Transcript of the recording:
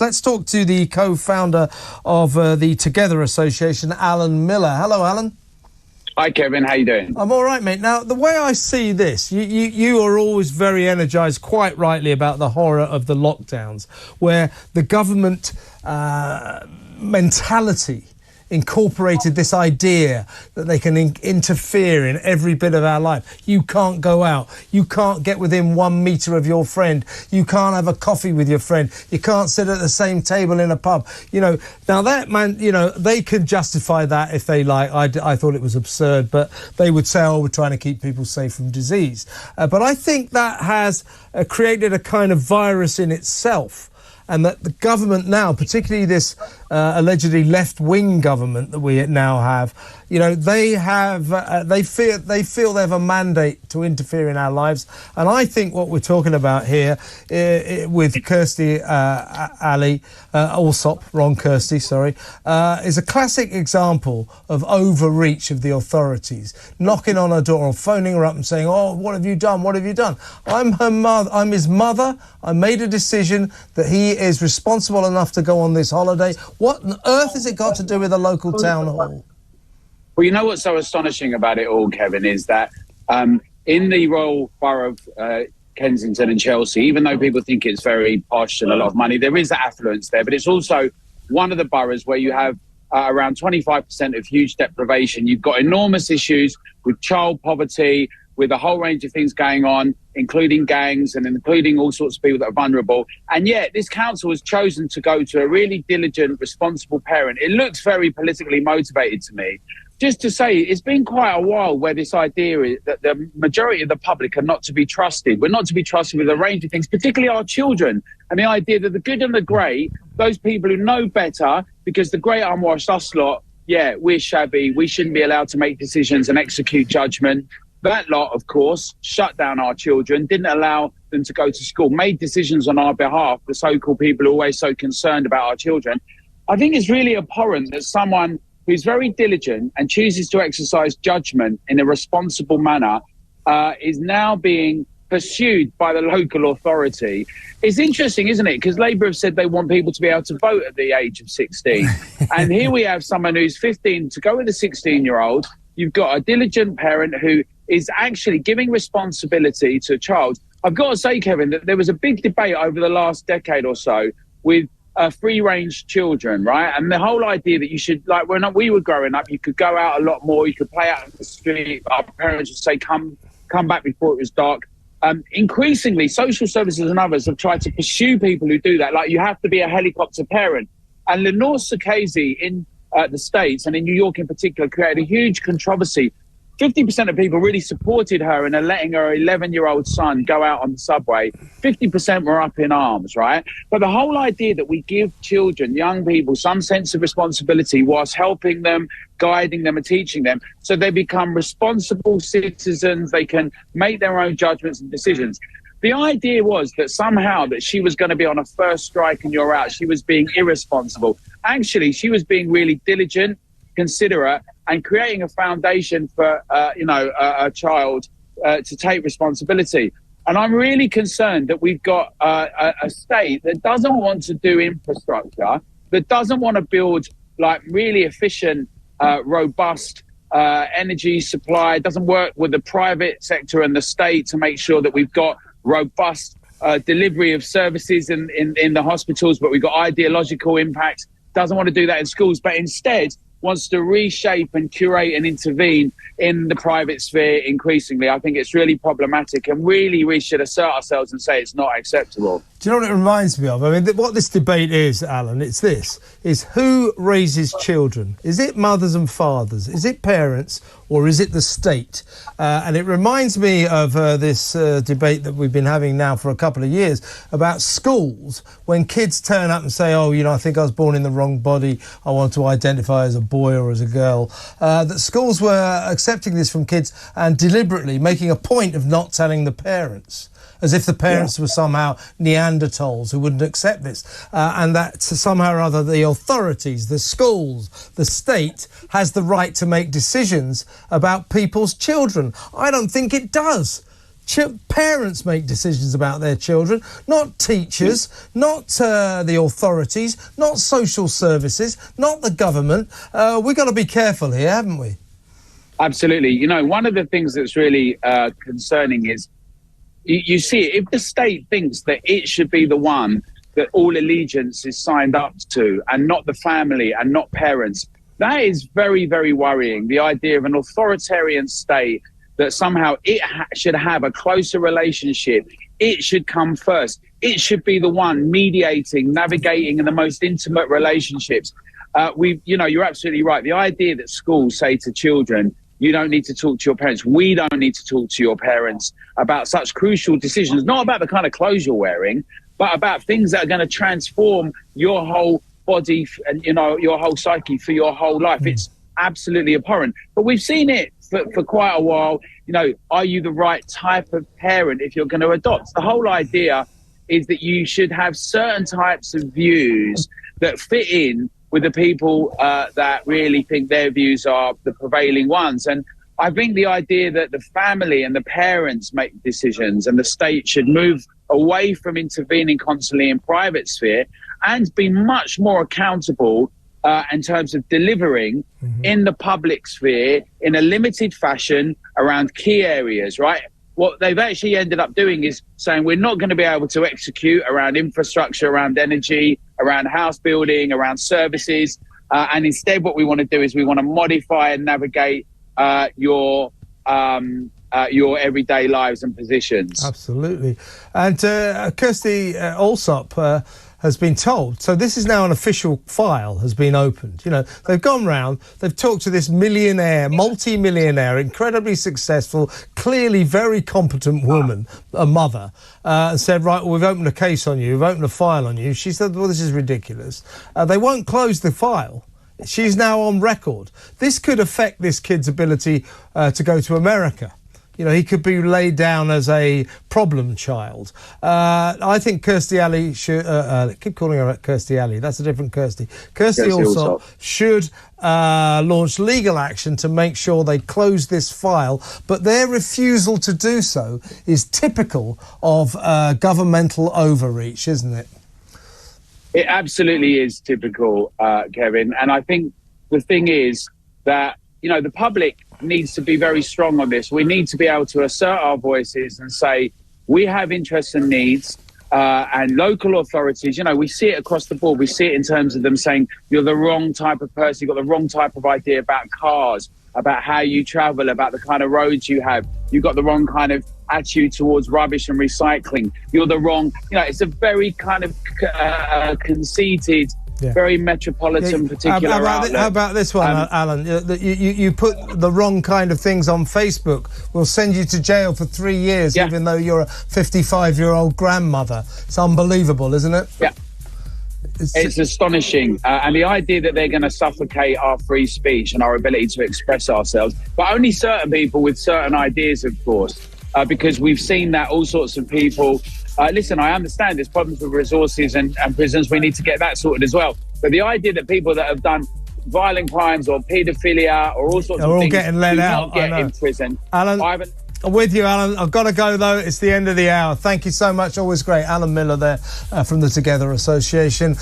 Let's talk to the co-founder of the Together Association, Alan Miller. Hello, Alan. Hi, Kevin. How you doing? I'm all right, mate. Now, the way I see this, you are always very energised, quite rightly, about the horror of the lockdowns, where the government mentality incorporated this idea that they can interfere in every bit of our life. You can't go out. You can't get within 1 metre of your friend. You can't have a coffee with your friend. You can't sit at the same table in a pub. You know, now that man, you know, they could justify that if they like. I thought it was absurd, but they would say, oh, we're trying to keep people safe from disease. But I think that has created a kind of virus in itself. And that the government now, particularly this allegedly left-wing government that we now have, you know, they feel they have a mandate to interfere in our lives. And I think what we're talking about here with Kirsty Allsopp, Ron Kirsty, sorry, is a classic example of overreach of the authorities, knocking on her door or phoning her up and saying, "Oh, what have you done? What have you done?" I'm her mother. I'm his mother. I made a decision that he is responsible enough to go on this holiday. What on earth has it got to do with a local town hall? Well, you know what's so astonishing about it all, Kevin, is that in the Royal Borough of Kensington and Chelsea, even though people think it's very posh and a lot of money, there is affluence there, but it's also one of the boroughs where you have around 25% of huge deprivation. You've got enormous issues with child poverty, with a whole range of things going on, including gangs and including all sorts of people that are vulnerable. And yet this council has chosen to go to a really diligent, responsible parent. It looks very politically motivated to me. Just to say, it's been quite a while where this idea is that the majority of the public are not to be trusted. We're not to be trusted with a range of things, particularly our children. And the idea that the good and the great, those people who know better, because the great unwashed, us lot, yeah, we're shabby. We shouldn't be allowed to make decisions and execute judgment. That lot, of course, shut down our children, didn't allow them to go to school, made decisions on our behalf, the so-called people who are always so concerned about our children. I think it's really abhorrent that someone who's very diligent and chooses to exercise judgment in a responsible manner is now being pursued by the local authority. It's interesting, isn't it? Because Labour have said they want people to be able to vote at the age of 16. And here we have someone who's 15 to go with a 16-year-old. You've got a diligent parent who is actually giving responsibility to a child. I've got to say, Kevin, that there was a big debate over the last decade or so with free-range children, right? And the whole idea that you should, like when we were growing up, you could go out a lot more, you could play out in the street. Our parents would say, come back before it was dark. Increasingly, social services and others have tried to pursue people who do that. Like, you have to be a helicopter parent. And Lenore Sakesi in the States, and in New York in particular, created a huge controversy. 50% of people really supported her in letting her 11-year-old son go out on the subway. 50% were up in arms, right? But the whole idea that we give children, young people, some sense of responsibility whilst helping them, guiding them and teaching them so they become responsible citizens, they can make their own judgments and decisions. The idea was that somehow that she was going to be on a first strike and you're out. She was being irresponsible. Actually, she was being really diligent, considerate, and creating a foundation for, a child to take responsibility. And I'm really concerned that we've got a state that doesn't want to do infrastructure, that doesn't want to build like really efficient, robust energy supply, doesn't work with the private sector and the state to make sure that we've got robust delivery of services in the hospitals, but we've got ideological impacts, doesn't want to do that in schools, but instead wants to reshape and curate and intervene in the private sphere increasingly. I think it's really problematic, and really we should assert ourselves and say it's not acceptable. Do you know what it reminds me of? I mean, what this debate is, Alan, it's this, is who raises children? Is it mothers and fathers? Is it parents? Or is it the state? And it reminds me of this debate that we've been having now for a couple of years about schools, when kids turn up and say, oh, you know, I think I was born in the wrong body, I want to identify as a boy or as a girl. That schools were accepting this from kids and deliberately making a point of not telling the parents, as if the parents were somehow Neanderthals who wouldn't accept this. And that somehow or other the authorities, the schools, the state has the right to make decisions about people's children. I don't think it does. Parents make decisions about their children, not teachers, not the authorities, not social services, not the government. We've got to be careful here, haven't we? Absolutely. You know, one of the things that's really concerning is you see it. If the state thinks that it should be the one that all allegiance is signed up to and not the family and not parents, that is very, very worrying. The idea of an authoritarian state that somehow it should have a closer relationship. It should come first. It should be the one mediating, navigating in the most intimate relationships. You're absolutely right. The idea that schools say to children, you don't need to talk to your parents. We don't need to talk to your parents about such crucial decisions, not about the kind of clothes you're wearing, but about things that are going to transform your whole body and, your whole psyche for your whole life. It's absolutely abhorrent. But we've seen it for quite a while. Are you the right type of parent if you're going to adopt? The whole idea is that you should have certain types of views that fit in with the people that really think their views are the prevailing ones. And I think the idea that the family and the parents make decisions and the state should move away from intervening constantly in private sphere and be much more accountable in terms of delivering in the public sphere in a limited fashion around key areas, right? What they've actually ended up doing is saying we're not going to be able to execute around infrastructure, around energy, around house building, around services. And instead what we want to do is we want to modify and navigate your everyday lives and positions. Absolutely. And Kirsty Allsopp has been told, so this is now an official file has been opened. They've gone round, they've talked to this millionaire, multi-millionaire, incredibly successful, clearly very competent woman, a mother, and said, right, well, we've opened a case on you, we've opened a file on you. She said, well, this is ridiculous. They won't close the file. She's now on record. This could affect this kid's ability to go to America. He could be laid down as a problem child. I think Kirsty Alley should... keep calling her Kirsty Alley. That's a different Kirsty. Kirsty Allsopp should launch legal action to make sure they close this file. But their refusal to do so is typical of governmental overreach, isn't it? It absolutely is typical, Kevin. And I think the thing is that, the public needs to be very strong on this. We need to be able to assert our voices and say, we have interests and needs, and local authorities, we see it across the board. We see it in terms of them saying, you're the wrong type of person, you've got the wrong type of idea about cars, about how you travel, about the kind of roads you have. You've got the wrong kind of attitude towards rubbish and recycling. You're the wrong, it's a very kind of conceited, very metropolitan particular outlet. How about this one, Alan? You put the wrong kind of things on Facebook. We'll send you to jail for 3 years, even though you're a 55-year-old grandmother. It's unbelievable, isn't it? Yeah. It's astonishing. And the idea that they're going to suffocate our free speech and our ability to express ourselves, but only certain people with certain ideas, of course, because we've seen that all sorts of people... listen, I understand there's problems with resources and prisons. We need to get that sorted as well. But the idea that people that have done violent crimes or paedophilia or all sorts of things getting let out, not get in prison. Alan, I'm with you, Alan. I've got to go, though. It's the end of the hour. Thank you so much. Always great. Alan Miller there from the Together Association.